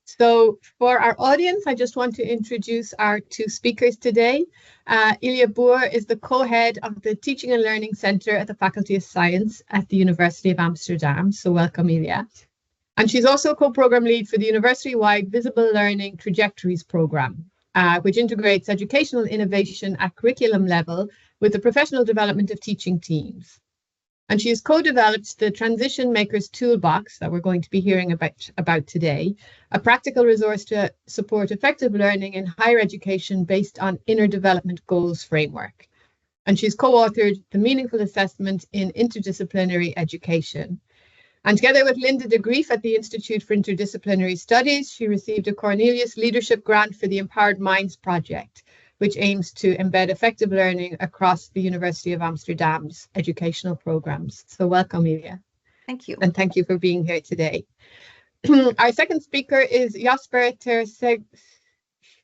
So for our audience, I just want to introduce our two speakers today. Ilja Boor is the co-head of the Teaching and Learning Centre at the Faculty of Science at the University of Amsterdam. So welcome, Ilja. And she's also co-program lead for the university-wide Visible Learning Trajectories programme, which integrates educational innovation at curriculum level with the professional development of teaching teams. And she has co-developed the Transition Makers Toolbox that we're going to be hearing about today, a practical resource to support effective learning in higher education based on inner development goals framework. And she's co-authored the Meaningful Assessment in Interdisciplinary Education. And together with Linda de Grief at the Institute for Interdisciplinary Studies, she received a Cornelius Leadership Grant for the Empowered Minds Project, which aims to embed effective learning across the University of Amsterdam's educational programs. So welcome, Ilja. Thank you. And thank you for being here today. Our second speaker is Jasper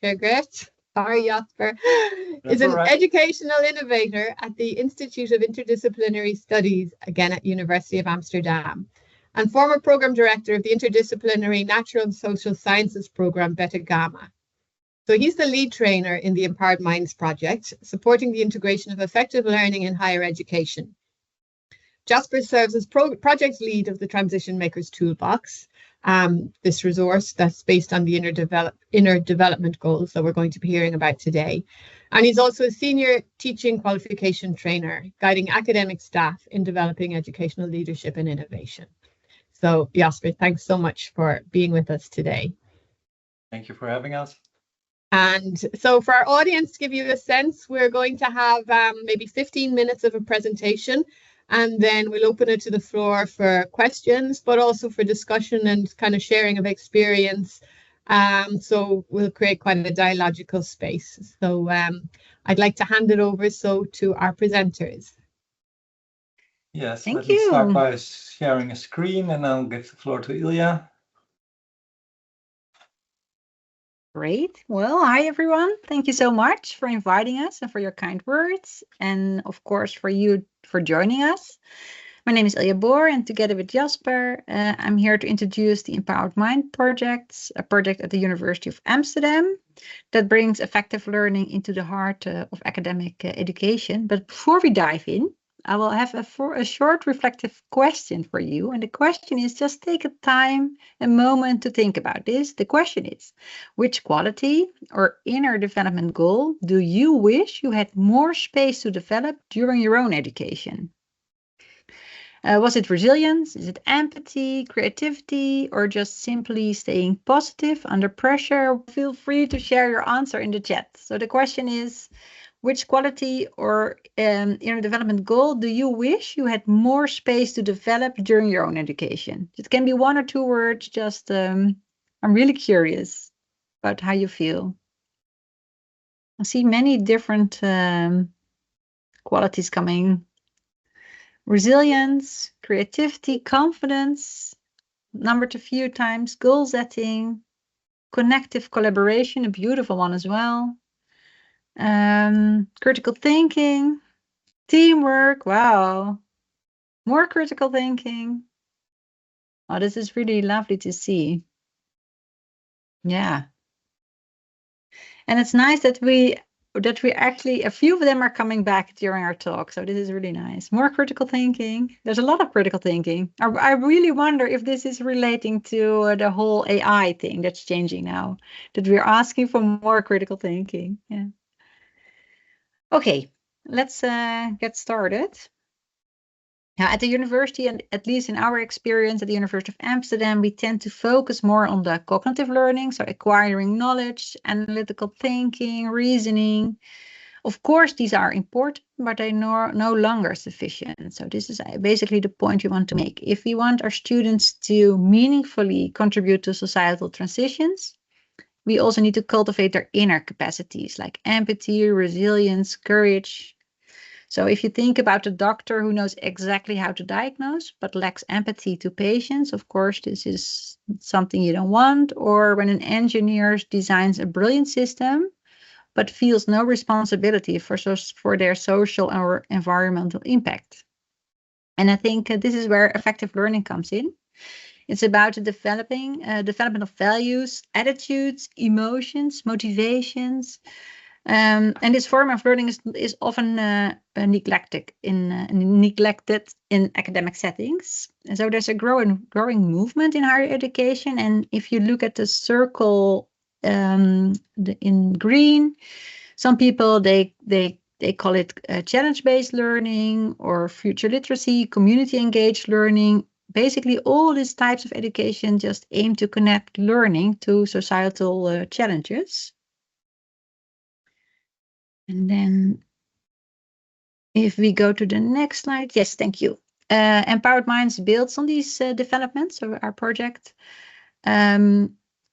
Schegget. Sorry, Jasper. Is an educational innovator at the Institute of Interdisciplinary Studies, again at University of Amsterdam, and former program director of the Interdisciplinary Natural and Social Sciences program, Beta Gamma. So he's the lead trainer in the Empowered Minds project, supporting the integration of effective learning in higher education. Jasper serves as project lead of the Transition Makers Toolbox, this resource that's based on the inner development goals that we're going to be hearing about today. And he's also a senior teaching qualification trainer, guiding academic staff in developing educational leadership and innovation. So Jasper, thanks so much for being with us today. Thank you for having us. And so for our audience, to give you a sense, we're going to have maybe 15 minutes of a presentation, and then we'll open it to the floor for questions, but also for discussion and kind of sharing of experience. So we'll create quite a dialogical space. So I'd like to hand it over to our presenters. Yes, Thank let me you. start by sharing a screen and I'll give the floor to Ilja. Great. Well, hi, everyone. Thank you so much for inviting us and for your kind words. And of course, for you for joining us. My name is Ilja Boor, and together with Jasper, I'm here to introduce the Empowered Mind Project, a project at the University of Amsterdam that brings effective learning into the heart of academic education. But before we dive in, I will have a short reflective question for you. And the question is, just take a moment to think about this. The question is, which quality or inner development goal do you wish you had more space to develop during your own education? Was it resilience? Is it empathy, creativity, or just simply staying positive under pressure? Feel free to share your answer in the chat. So the question is, which quality or inner development goal do you wish you had more space to develop during your own education? It can be one or two words, just I'm really curious about how you feel. I see many different qualities coming. Resilience, creativity, confidence, numbered a few times, goal setting, connective collaboration, a beautiful one as well. Critical thinking, teamwork, wow, more critical thinking. Oh, this is really lovely to see. Yeah. And it's nice that we actually, a few of them are coming back during our talk. So this is really nice. More critical thinking. There's a lot of critical thinking. I really wonder if this is relating to the whole AI thing that's changing now, that we're asking for more critical thinking. Yeah. Okay, let's get started. Now, at the university, and at least in our experience at the University of Amsterdam, we tend to focus more on the cognitive learning, so acquiring knowledge, analytical thinking, reasoning. Of course, these are important, but they're no longer sufficient. So this is basically the point we want to make. If we want our students to meaningfully contribute to societal transitions, we also need to cultivate their inner capacities like empathy, resilience, courage. So if you think about a doctor who knows exactly how to diagnose, but lacks empathy to patients, of course, this is something you don't want. Or when an engineer designs a brilliant system, but feels no responsibility for their social or environmental impact. And I think this is where effective learning comes in. It's about the development of values, attitudes, emotions, motivations. And this form of learning is often neglected in academic settings. And so there's a growing movement in higher education. And if you look at the circle in green, some people they call it challenge-based learning or future literacy, community-engaged learning. Basically, all these types of education just aim to connect learning to societal challenges. And then if we go to the next slide, yes, thank you. Empowered Minds builds on these developments of our project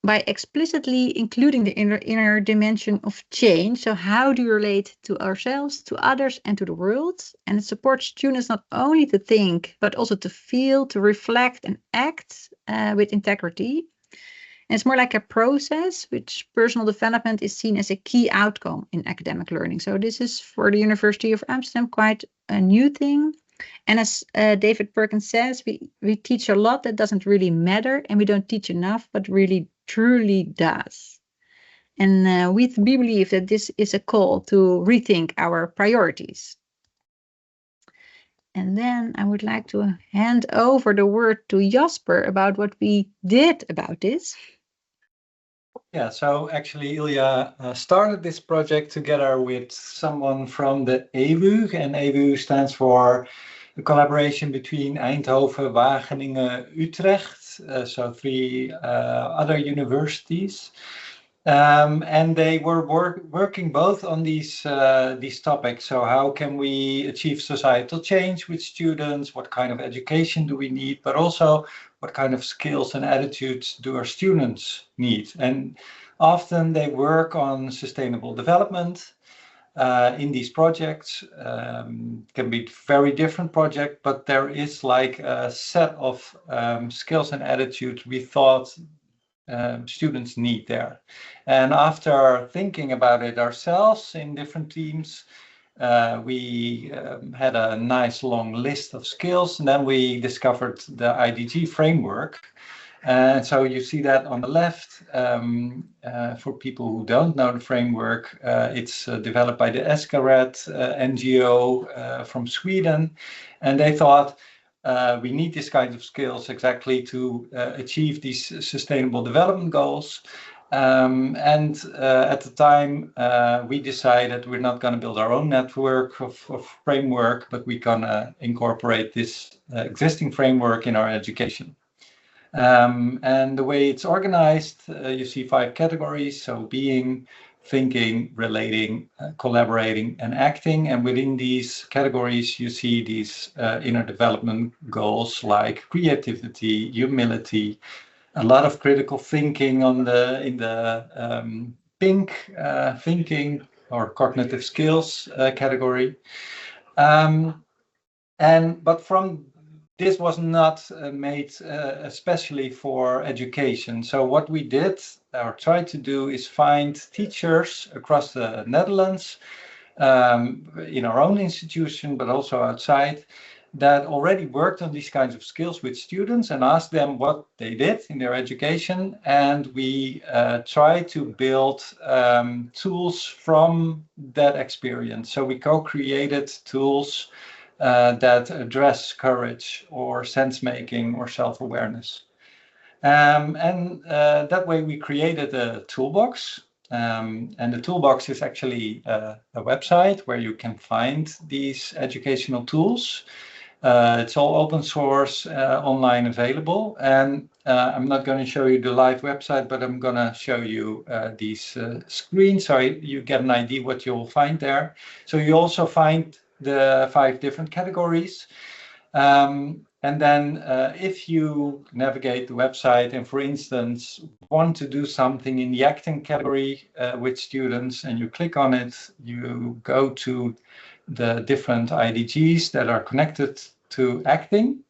by explicitly including the inner dimension of change. So how do you relate to ourselves, to others, and to the world? And it supports students not only to think, but also to feel, to reflect and act with integrity. And it's more like a process, which personal development is seen as a key outcome in academic learning. So this is for the University of Amsterdam quite a new thing. And as David Perkins says, we teach a lot that doesn't really matter, and we don't teach enough, but really truly does. And we believe that this is a call to rethink our priorities. And then I would like to hand over the word to Jasper about what we did about this. Yeah, so actually Ilja started this project together with someone from the EWU, and EWU stands for the collaboration between Eindhoven, Wageningen, Utrecht, so 3 other universities. And they were working both on these topics. So how can we achieve societal change with students? What kind of education do we need? But also what kind of skills and attitudes do our students need? And often they work on sustainable development in these projects. Can be very different projects, but there is like a set of skills and attitudes we thought students need there. And after thinking about it ourselves in different teams, we had a nice long list of skills, and then we discovered the IDG framework. And so you see that on the left. For people who don't know the framework, it's developed by the Schegget NGO from Sweden, and they thought we need these kinds of skills exactly to achieve these sustainable development goals. At the time, we decided we're not going to build our own network of framework, but we're going to incorporate this existing framework in our education. And the way it's organized, you see 5 categories. So being, thinking, relating, collaborating, and acting. And within these categories, you see these inner development goals like creativity, humility, a lot of critical thinking in the pink thinking or cognitive skills category. But from this was not made especially for education. So what we did or tried to do is find teachers across the Netherlands, in our own institution, but also outside, that already worked on these kinds of skills with students and asked them what they did in their education. And we try to build tools from that experience. So we co-created tools that address courage or sense-making or self-awareness. That way we created a toolbox. And the toolbox is actually a website where you can find these educational tools. It's all open source, online available. And I'm not going to show you the live website, but I'm going to show you these screens so you get an idea what you'll find there. So you also find the 5 different categories. And then if you navigate the website and, for instance, want to do something in the acting category with students and you click on it, you go to the different IDGs that are connected to acting.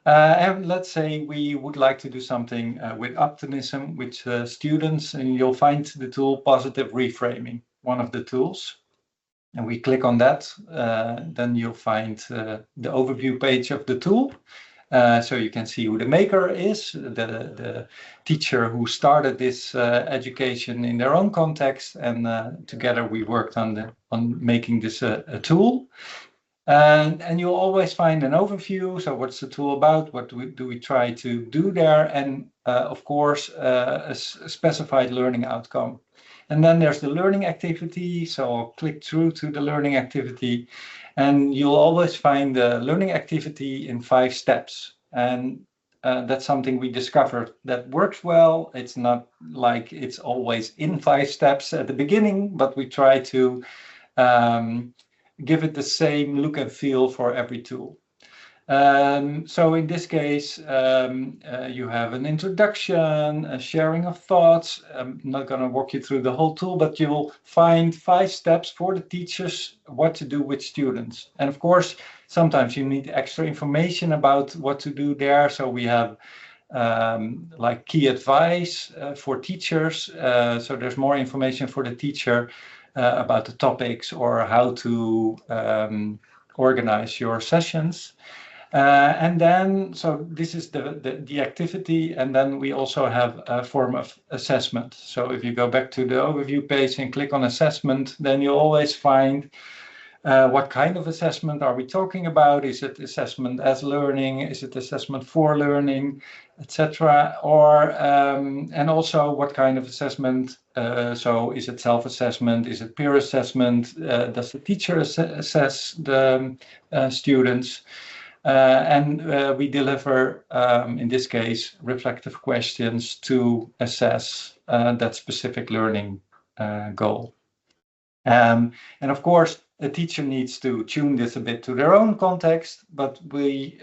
And let's say we would like to do something with optimism with students, and you'll find the tool Positive Reframing, one of the tools. And we click on that, then you'll find the overview page of the tool. So you can see who the maker is, the teacher who started this education in their own context, and together we worked on making this a tool. And you'll always find an overview. So what's the tool about? What do we try to do there? And of course, a specified learning outcome. And then there's the learning activity. So I'll click through to the learning activity, and you'll always find the learning activity in 5 steps. And that's something we discovered that works well. It's not like it's always in 5 steps at the beginning, but we try to give it the same look and feel for every tool. So in this case, you have an introduction, a sharing of thoughts. I'm not going to walk you through the whole tool, but you will find 5 steps for the teachers what to do with students. And of course, sometimes you need extra information about what to do there. So we have like key advice for teachers. So there's more information for the teacher about the topics or how to organize your sessions. And then, so this is the activity, and then we also have a form of assessment. So if you go back to the overview page and click on assessment, then you always find what kind of assessment are we talking about? Is it assessment as learning? Is it assessment for learning, etc.? Or and also what kind of assessment? So is it self-assessment? Is it peer assessment? Does the teacher assess the students? And we deliver, in this case, reflective questions to assess that specific learning goal. And of course, the teacher needs to tune this a bit to their own context, but we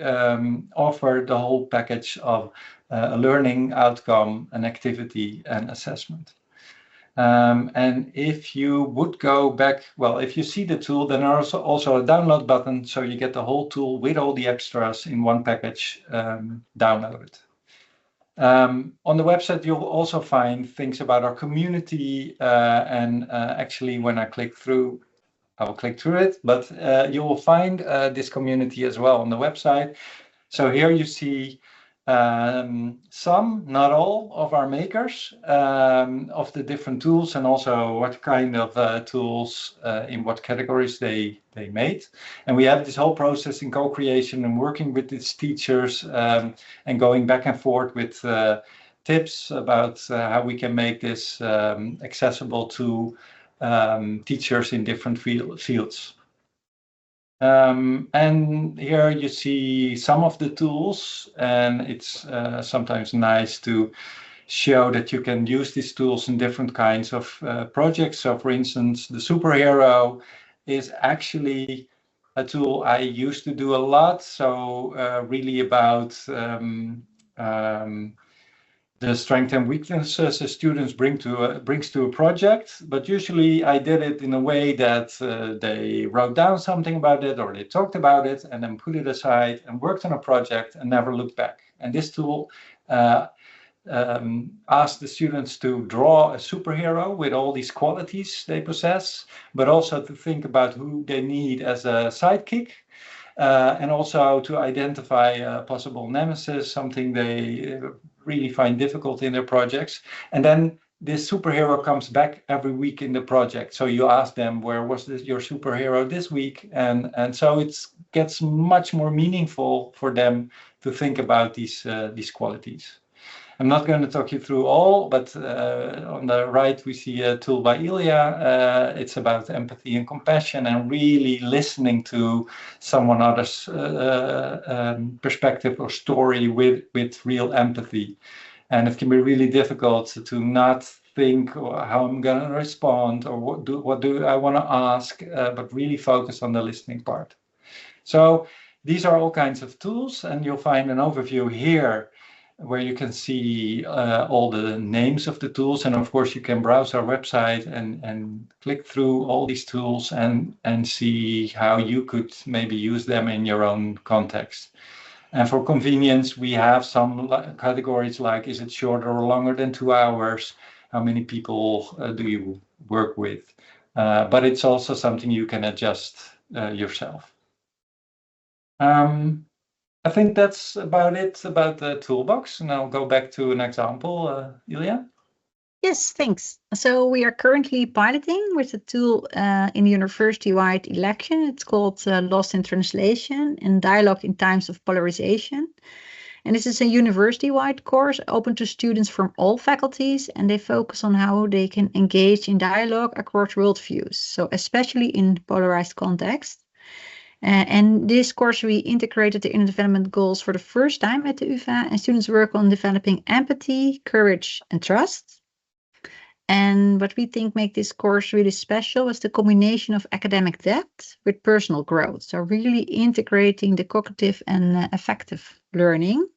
offer the whole package of a learning outcome, an activity, and assessment. And if you would go back, well, if you see the tool, then there's also a download button, so you get the whole tool with all the extras in one package downloaded. On the website, you'll also find things about our community, and actually when I click through, I will click through it, but you will find this community as well on the website. So here you see some, not all, of our makers of the different tools, and also what kind of tools in what categories they made. And we have this whole process in co-creation and working with these teachers and going back and forth with tips about how we can make this accessible to teachers in different fields. And here you see some of the tools, and it's sometimes nice to show that you can use these tools in different kinds of projects. So for instance, the superhero is actually a tool I used to do a lot. So really about the strengths and weaknesses the students brings to a project, but usually I did it in a way that they wrote down something about it, or they talked about it and then put it aside and worked on a project and never looked back. And this tool asked the students to draw a superhero with all these qualities they possess, but also to think about who they need as a sidekick. And also to identify a possible nemesis, something they really find difficult in their projects. And then this superhero comes back every week in the project. So you ask them, where was your superhero this week? And so it gets much more meaningful for them to think about these qualities. I'm not going to talk you through all, but on the right we see a tool by Ilja. It's about empathy and compassion and really listening to someone else's perspective or story with real empathy. And it can be really difficult to not think how I'm going to respond or what do I want to ask, but really focus on the listening part. So these are all kinds of tools, and you'll find an overview here where you can see all the names of the tools. And of course, you can browse our website and click through all these tools and see how you could maybe use them in your own context. And for convenience, we have some categories like, is it shorter or longer than 2 hours? How many people do you work with? But it's also something you can adjust yourself. I think that's about it about the toolbox, and I'll go back to an example, Ilja. Yes, thanks. So we are currently piloting with a tool in university-wide election. It's called Lost in Translation and Dialogue in Times of Polarization. And this is a university-wide course open to students from all faculties, and they focus on how they can engage in dialogue across worldviews, so especially in polarized contexts. And this course, we integrated the inner development goals for the first time at the UvA, and students work on developing empathy, courage, and trust. And what we think make this course really special was the combination of academic depth with personal growth. So really integrating the cognitive and affective learning.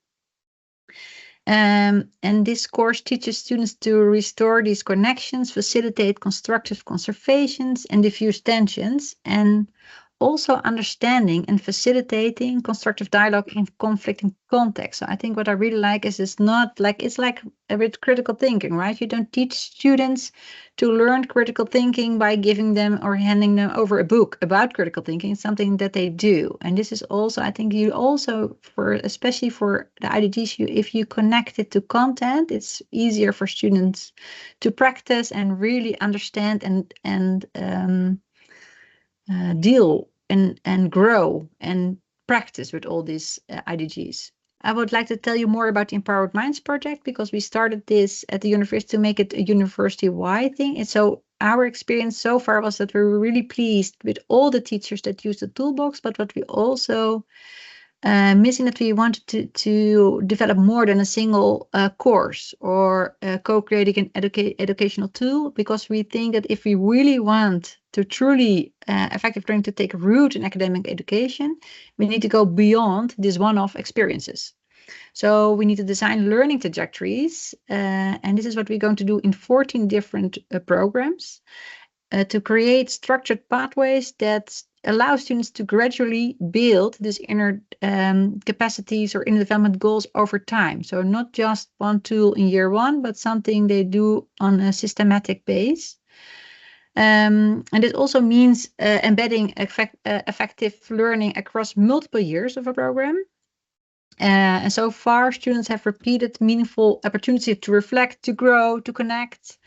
And this course teaches students to restore these connections, facilitate constructive conservations, and diffuse tensions, and also understanding and facilitating constructive dialogue in conflicting contexts. So I think what I really like is it's not like, it's like with critical thinking, right? You don't teach students to learn critical thinking by giving them or handing them over a book about critical thinking. It's something that they do. And this is also, I think you also, especially for the IDGs, if you connect it to content, it's easier for students to practice and really understand and deal and grow and practice with all these IDGs. I would like to tell you more about the Empowered Minds project, because we started this at the university to make it a university-wide thing. And so our experience so far was that we were really pleased with all the teachers that use the toolbox, but what we also missing that we wanted to develop more than a single course or co-creating an educational tool, because we think that if we really want to truly effective learning to take root in academic education, we need to go beyond these one-off experiences. So we need to design learning trajectories, and this is what we're going to do in 14 different programs to create structured pathways that allow students to gradually build these inner capacities or inner development goals over time. So not just one tool in year one, but something they do on a systematic base. And it also means embedding effective learning across multiple years of a program. And so far, students have repeated meaningful opportunities to reflect, to grow, to connect.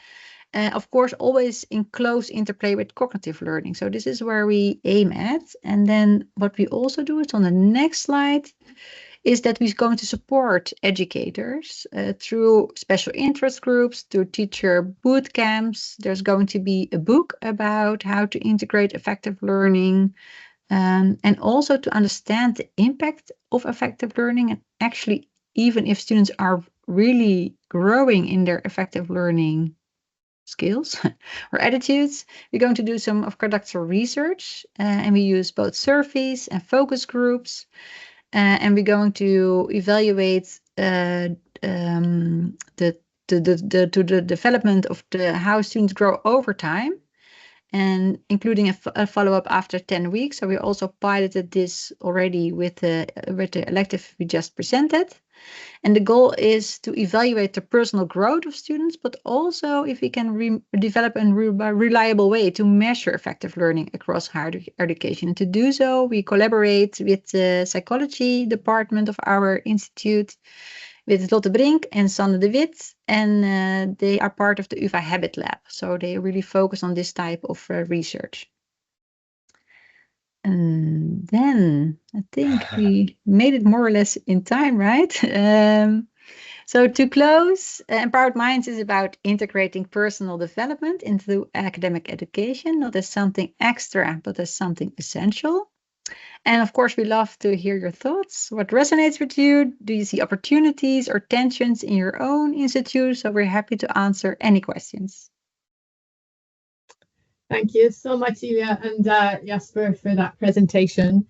Of course, always in close interplay with cognitive learning. So this is where we aim at. And then what we also do is on the next slide is that we're going to support educators through special interest groups, through teacher boot camps. There's going to be a book about how to integrate effective learning and also to understand the impact of effective learning. And actually, even if students are really growing in their effective learning skills or attitudes, we're going to do conduct some research, and we use both surveys and focus groups, and we're going to evaluate the development of how students grow over time, and including a follow-up after 10 weeks. So we also piloted this already with the elective we just presented. And the goal is to evaluate the personal growth of students, but also if we can develop a reliable way to measure effective learning across higher education. And to do so, we collaborate with the psychology department of our institute, with Lotte Brink and Sanne de Wit, and they are part of the UvA Habit Lab. So they really focus on this type of research. And then I think we made it more or less in time, right? So to close, Empowered Minds is about integrating personal development into academic education, not as something extra, but as something essential. And of course, we love to hear your thoughts. What resonates with you? Do you see opportunities or tensions in your own institute? So we're happy to answer any questions. Thank you so much, Ilja and Jasper, for that presentation.